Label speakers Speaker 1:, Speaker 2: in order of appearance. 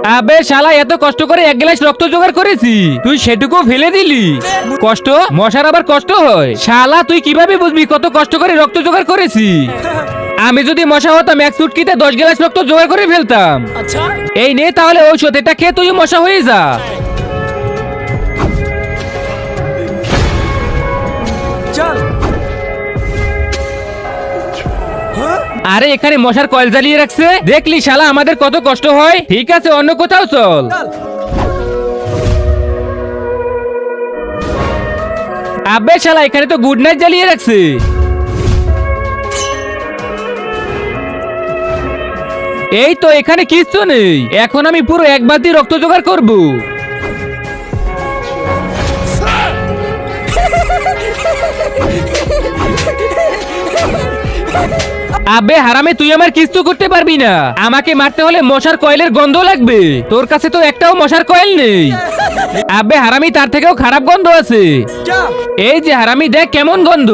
Speaker 1: আবে শালা এত কষ্ট করে এক গ্লাস রক্ত জোগাড় করেছি, তুই সেটুকু ফেলে দিলি। কষ্ট মশার আবার কষ্ট হয়? শালা তুই কিভাবে বুঝবি কত কষ্ট করে রক্ত জোগাড় করেছি? আমি যদি মশা হতাম এক চুটকিতে 10 গ্লাস রক্ত জোগাড় করে ফেলতাম। এই নে তাহলে ঔষধ, এটা খেয়ে তুই মশা হয়ে যা। আরে এখানে মশার কয়েল জ্বালিয়ে রাখছে, দেখলি শালা আমাদের কত কষ্ট হয়। ঠিক আছে অন্য কোথাও চল। আবে শালা এখানে তো গুড নাইট জ্বালিয়ে রাখছে। এই তো এখানে কিচ্ছু নেই, এখন আমি পুরো এক বালতি রক্ত জোগাড় করব। আবে হারামে তুই আমার কিচ্ছু করতে পারবি না, আমাকে মারতে হলে মশার কয়েলের গন্ধ লাগবে, তোর কাছে তো একটাও মশার কয়েল নেই। আবে হারামি তার থেকেও খারাপ গন্ধ আছে, এই যে হারামি দেখ কেমন গন্ধ।